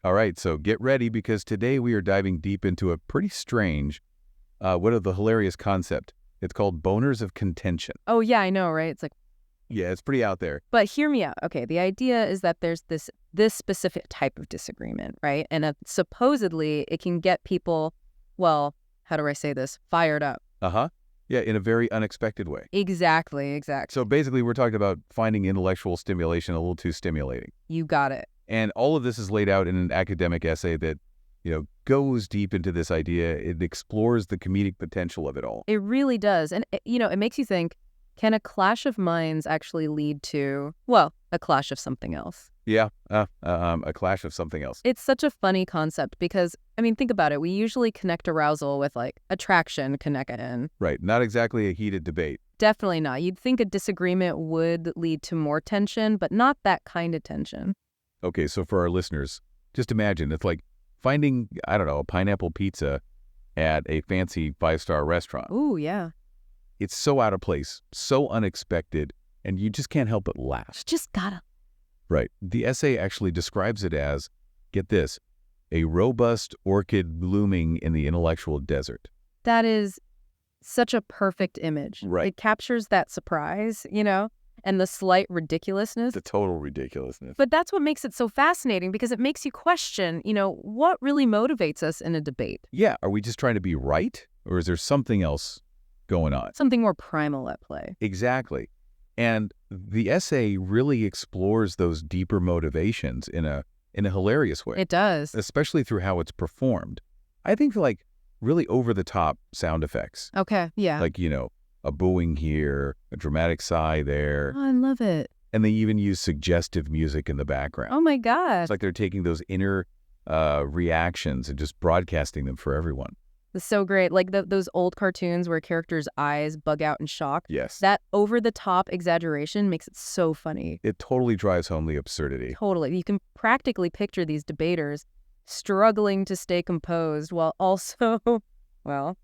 All right, so get ready because today we are diving deep into a pretty strange, what are the hilarious concept. It's called Boners of Contention. Oh, yeah, I know, right? It's like, Yeah, it's pretty out there. but hear me out. Okay, the idea is that there's this specific type of disagreement, right? And supposedly it can get people, well, how do I say this? Fired up. Uh-huh. Yeah, in a very unexpected way. Exactly. So basically, we're talking about finding intellectual stimulation a little too stimulating. You got it. And all of this is laid out in an academic essay that, goes deep into this idea. It explores the comedic potential of it all. It really does. And, it makes you think, can a clash of minds actually lead to, well, a clash of something else? Yeah, a clash of something else. It's such a funny concept because, think about it. We usually connect arousal with, like, attraction connection. Right, not exactly a heated debate. Definitely not. You'd think a disagreement would lead to more tension, but not that kind of tension. Okay, so for our listeners, just imagine it's like finding, I don't know, a pineapple pizza at a fancy 5-star restaurant. Ooh, yeah. It's so out of place, so unexpected, and you just can't help but laugh. You just gotta. Right. The essay actually describes it as, get this, a robust orchid blooming in the intellectual desert. That is such a perfect image. Right. It captures that surprise, and the slight ridiculousness. The total ridiculousness. But that's what makes it so fascinating because it makes you question, what really motivates us in a debate? Yeah. Are we just trying to be right? Or is there something else going on? Something more primal at play. Exactly. And the essay really explores those deeper motivations in a hilarious way. It does. Especially through how it's performed. I think like really over-the-top sound effects. Okay, yeah. Like, a booing here, a dramatic sigh there. Oh, I love it. And they even use suggestive music in the background. Oh, my gosh. It's like they're taking those inner reactions and just broadcasting them for everyone. It's so great. Like those old cartoons where characters' eyes bug out in shock. Yes. That over-the-top exaggeration makes it so funny. It totally drives home the absurdity. Totally. You can practically picture these debaters struggling to stay composed while also, well,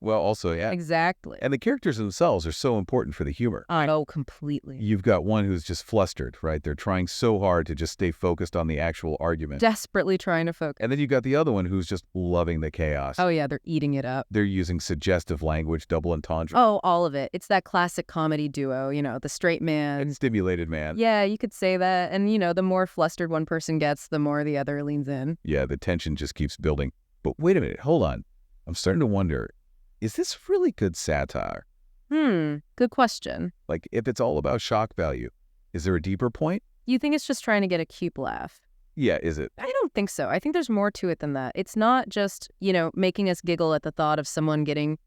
Well, also, yeah. Exactly. And the characters themselves are so important for the humor. Oh, completely. You've got one who's just flustered, right? They're trying so hard to just stay focused on the actual argument. Desperately trying to focus. And then you've got the other one who's just loving the chaos. Oh, yeah, they're eating it up. They're using suggestive language, double entendre. Oh, all of it. It's that classic comedy duo, the straight man. And stimulated man. Yeah, you could say that. And, the more flustered one person gets, the more the other leans in. Yeah, the tension just keeps building. But wait a minute, hold on. I'm starting to wonder, is this really good satire? Good question. Like, if it's all about shock value, is there a deeper point? You think it's just trying to get a cute laugh? Yeah, is it? I don't think so. I think there's more to it than that. It's not just, making us giggle at the thought of someone getting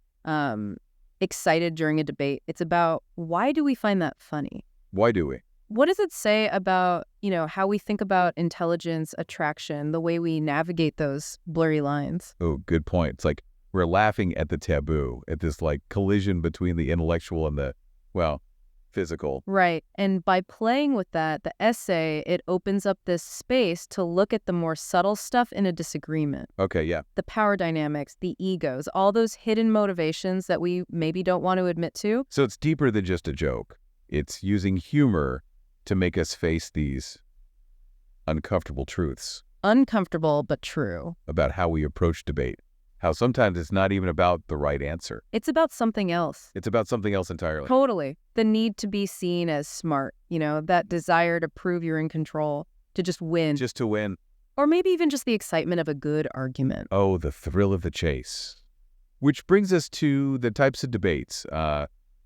excited during a debate. It's about, why do we find that funny? Why do we? What does it say about, how we think about intelligence, attraction, the way we navigate those blurry lines? Oh, good point. It's like we're laughing at the taboo, at this like collision between the intellectual and the, physical. Right. And by playing with that, the essay, it opens up this space to look at the more subtle stuff in a disagreement. Okay, yeah. The power dynamics, the egos, all those hidden motivations that we maybe don't want to admit to. So it's deeper than just a joke. It's using humor to make us face these uncomfortable truths. Uncomfortable, but true. About how we approach debate. How sometimes it's not even about the right answer. It's about something else. It's about something else entirely. Totally. The need to be seen as smart, that desire to prove you're in control, to just win. Just to win. Or maybe even just the excitement of a good argument. Oh, the thrill of the chase. Which brings us to the types of debates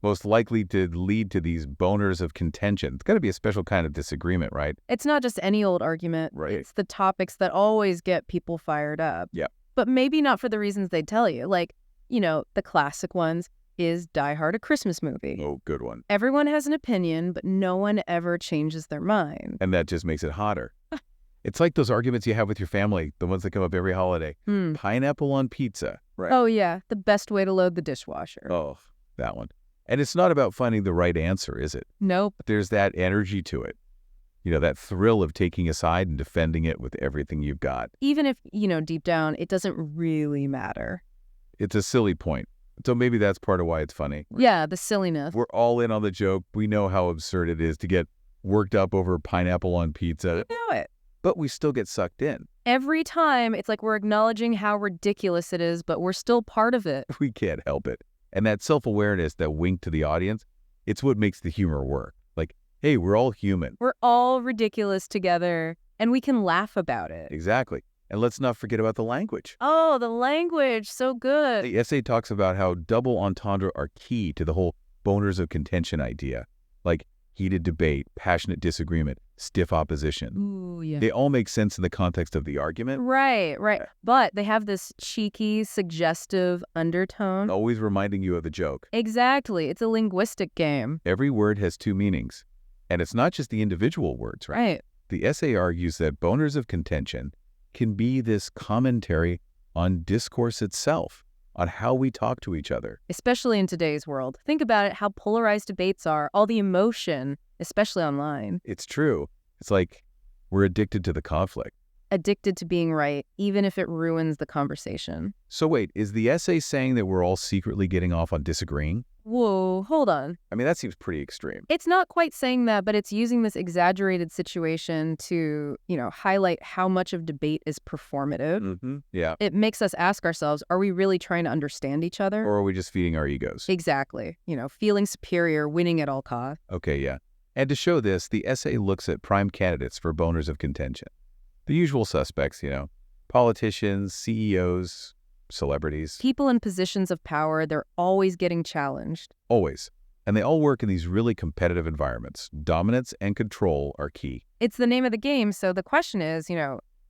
most likely to lead to these boners of contention. It's got to be a special kind of disagreement, right? It's not just any old argument. Right. It's the topics that always get people fired up. Yeah. But maybe not for the reasons they tell you. Like, the classic ones is Die Hard a Christmas movie? Oh, good one. Everyone has an opinion, but no one ever changes their mind. And that just makes it hotter. It's like those arguments you have with your family, the ones that come up every holiday. Pineapple on pizza. Right. Oh, yeah. The best way to load the dishwasher. Oh, that one. And it's not about finding the right answer, is it? Nope. There's that energy to it. That thrill of taking a side and defending it with everything you've got. Even if, deep down, it doesn't really matter. It's a silly point. So maybe that's part of why it's funny. Yeah, the silliness. We're all in on the joke. We know how absurd it is to get worked up over pineapple on pizza. You know it. but we still get sucked in. Every time, it's like we're acknowledging how ridiculous it is, but we're still part of it. We can't help it. And that self-awareness, that wink to the audience, it's what makes the humor work. Like, hey, we're all human. We're all ridiculous together, and we can laugh about it. Exactly. And let's not forget about the language. Oh, the language, so good. The essay talks about how double entendre are key to the whole boners of contention idea. Like heated debate, passionate disagreement, stiff opposition. Ooh, yeah. They all make sense in the context of the argument. Right. But they have this cheeky, suggestive undertone. Always reminding you of the joke. Exactly. It's a linguistic game. Every word has two meanings. And it's not just the individual words, right? Right. The essay argues that boners of contention can be this commentary on discourse itself, on how we talk to each other. Especially in today's world. Think about it, how polarized debates are, all the emotion, especially online. It's true. It's like we're addicted to the conflict. Addicted to being right, even if it ruins the conversation. So wait, is the essay saying that we're all secretly getting off on disagreeing? Whoa, hold on. I mean, that seems pretty extreme. It's not quite saying that, but it's using this exaggerated situation to, highlight how much of debate is performative. Mm-hmm. Yeah. It makes us ask ourselves, are we really trying to understand each other? Or are we just feeding our egos? Exactly. Feeling superior, winning at all costs. Okay, yeah. And to show this, the essay looks at prime candidates for boners of contention. The usual suspects, politicians, CEOs, celebrities. People in positions of power, they're always getting challenged. Always. And they all work in these really competitive environments. Dominance and control are key. It's the name of the game, so the question is,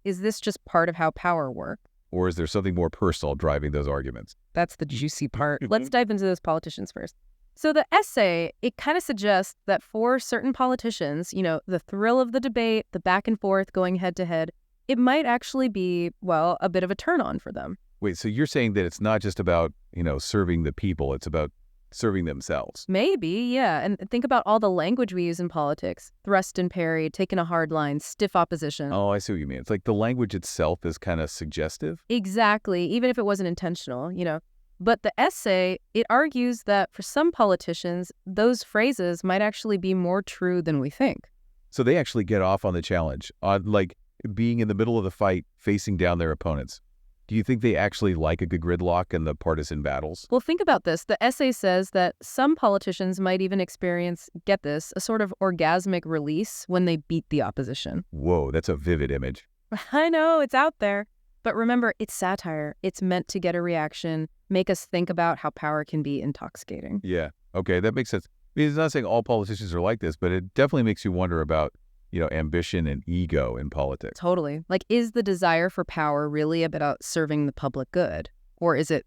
is this just part of how power works? Or is there something more personal driving those arguments? That's the juicy part. Let's dive into those politicians first. So the essay, it kind of suggests that for certain politicians, the thrill of the debate, the back and forth going head to head, it might actually be, well, a bit of a turn on for them. Wait, so you're saying that it's not just about, serving the people, it's about serving themselves? Maybe, yeah. And think about all the language we use in politics. Thrust and parry, taking a hard line, stiff opposition. Oh, I see what you mean. It's like the language itself is kind of suggestive? Exactly, even if it wasn't intentional, But the essay, it argues that for some politicians, those phrases might actually be more true than we think. So they actually get off on the challenge, on like being in the middle of the fight, facing down their opponents. Do you think they actually like a good gridlock in the partisan battles? Well, think about this. The essay says that some politicians might even experience, get this, a sort of orgasmic release when they beat the opposition. Whoa, that's a vivid image. I know, it's out there. But remember, it's satire. It's meant to get a reaction, make us think about how power can be intoxicating. Yeah, okay, that makes sense. I mean, it's not saying all politicians are like this, but it definitely makes you wonder about, ambition and ego in politics. Totally. Like, is the desire for power really about serving the public good? Or is it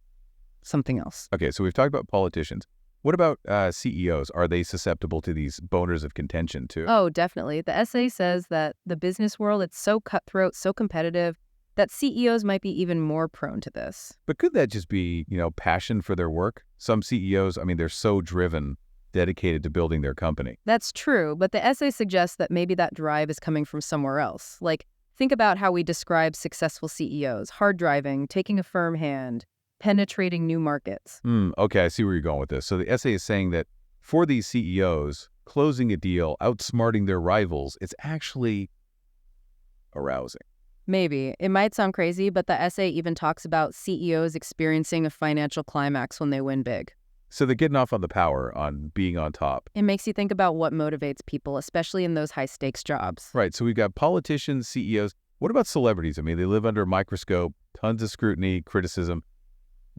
something else? Okay, so we've talked about politicians. What about CEOs? Are they susceptible to these boners of contention too? Oh, definitely. The essay says that the business world, it's so cutthroat, so competitive, that CEOs might be even more prone to this. But could that just be, passion for their work? Some CEOs, they're so driven, dedicated to building their company. That's true, but the essay suggests that maybe that drive is coming from somewhere else. Like, think about how we describe successful CEOs, hard driving, taking a firm hand, penetrating new markets. Okay, I see where you're going with this. So the essay is saying that for these CEOs, closing a deal, outsmarting their rivals, it's actually arousing. Maybe. It might sound crazy, but the essay even talks about CEOs experiencing a financial climax when they win big. So they're getting off on the power, on being on top. It makes you think about what motivates people, especially in those high-stakes jobs. Right, so we've got politicians, CEOs. What about celebrities? They live under a microscope, tons of scrutiny, criticism.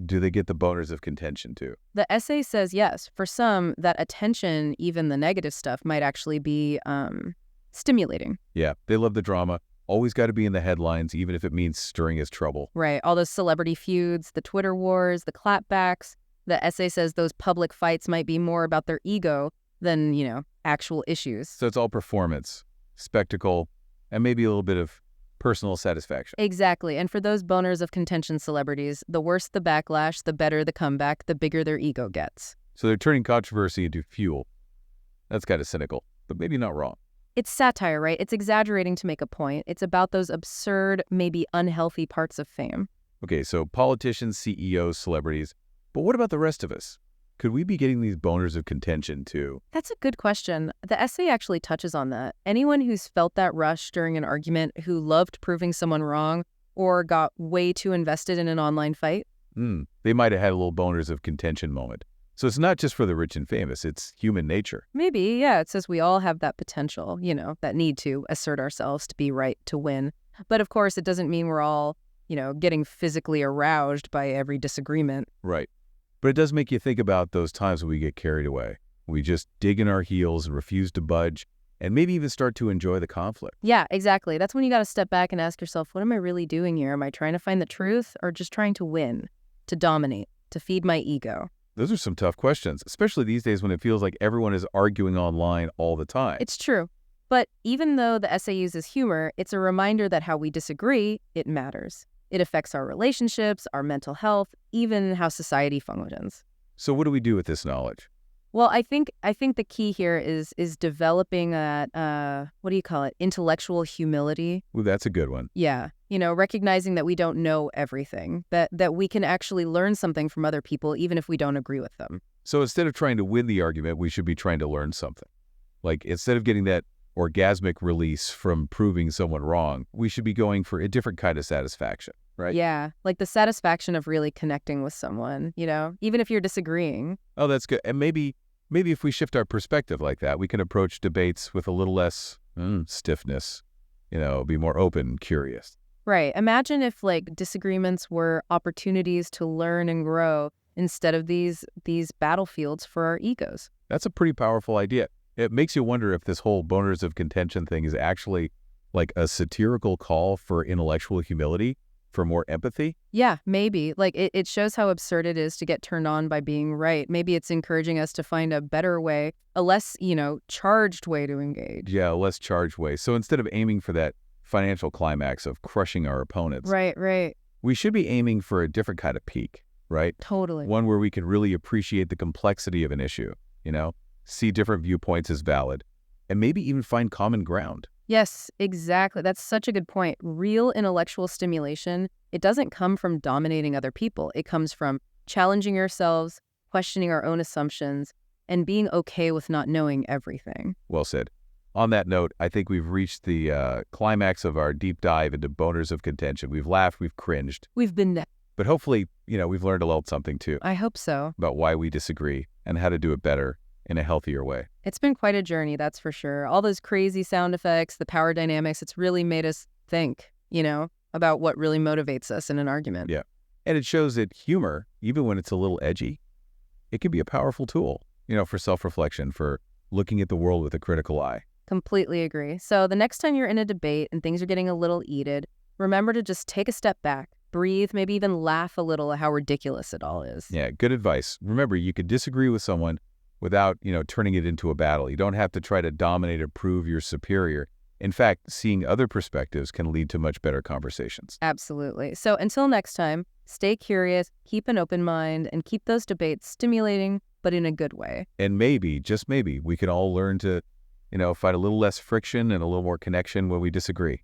Do they get the boners of contention too? The essay says yes. For some, that attention, even the negative stuff, might actually be stimulating. Yeah, they love the drama. Always got to be in the headlines, even if it means stirring his trouble. Right, all those celebrity feuds, the Twitter wars, the clapbacks. The essay says those public fights might be more about their ego than, actual issues. So it's all performance, spectacle, and maybe a little bit of personal satisfaction. Exactly. And for those boners of contention celebrities, the worse the backlash, the better the comeback, the bigger their ego gets. So they're turning controversy into fuel. That's kind of cynical, but maybe not wrong. It's satire, right? It's exaggerating to make a point. It's about those absurd, maybe unhealthy parts of fame. Okay, so politicians, CEOs, celebrities. But what about the rest of us? Could we be getting these boners of contention too? That's a good question. The essay actually touches on that. Anyone who's felt that rush during an argument, who loved proving someone wrong, or got way too invested in an online fight. They might have had a little boners of contention moment. So it's not just for the rich and famous, it's human nature. Maybe, yeah, it says we all have that potential, that need to assert ourselves, to be right, to win. But of course, it doesn't mean we're all, getting physically aroused by every disagreement. Right. But it does make you think about those times when we get carried away. We just dig in our heels and refuse to budge, and maybe even start to enjoy the conflict. Yeah, exactly. That's when you got to step back and ask yourself, what am I really doing here? Am I trying to find the truth, or just trying to win, to dominate, to feed my ego? Those are some tough questions, especially these days when it feels like everyone is arguing online all the time. It's true. But even though the essay uses humor, it's a reminder that how we disagree, it matters. It affects our relationships, our mental health, even how society functions. So what do we do with this knowledge? Well, I think the key here is developing that, what do you call it, intellectual humility. Ooh, that's a good one. Yeah. Recognizing that we don't know everything, that we can actually learn something from other people, even if we don't agree with them. So instead of trying to win the argument, we should be trying to learn something. Like instead of getting that orgasmic release from proving someone wrong, we should be going for a different kind of satisfaction, right? Yeah, like the satisfaction of really connecting with someone, even if you're disagreeing. Oh, that's good. And maybe if we shift our perspective like that, we can approach debates with a little less stiffness, be more open, curious. Right. Imagine if disagreements were opportunities to learn and grow instead of these battlefields for our egos. That's a pretty powerful idea. It makes you wonder if this whole boners of contention thing is actually like a satirical call for intellectual humility, for more empathy. Yeah, maybe. It shows how absurd it is to get turned on by being right. Maybe it's encouraging us to find a better way, a less, charged way to engage. Yeah, a less charged way. So instead of aiming for that financial climax of crushing our opponents. Right. We should be aiming for a different kind of peak, right? Totally. One where we can really appreciate the complexity of an issue, see different viewpoints as valid, and maybe even find common ground. Yes, exactly. That's such a good point. Real intellectual stimulation, it doesn't come from dominating other people. It comes from challenging ourselves, questioning our own assumptions, and being okay with not knowing everything. Well said. On that note, I think we've reached the climax of our deep dive into boners of contention. We've laughed, we've cringed. We've been there. But hopefully, we've learned a little something too. I hope so. About why we disagree and how to do it better in a healthier way. It's been quite a journey, that's for sure. All those crazy sound effects, the power dynamics, it's really made us think, about what really motivates us in an argument. Yeah. And it shows that humor, even when it's a little edgy, it can be a powerful tool, for self-reflection, for looking at the world with a critical eye. Completely agree. So the next time you're in a debate and things are getting a little heated, remember to just take a step back, breathe, maybe even laugh a little at how ridiculous it all is. Yeah, good advice. Remember, you could disagree with someone without, turning it into a battle. You don't have to try to dominate or prove you're superior. In fact, seeing other perspectives can lead to much better conversations. Absolutely. So until next time, stay curious, keep an open mind, and keep those debates stimulating, but in a good way. And maybe, just maybe, we can all learn to, find a little less friction and a little more connection when we disagree.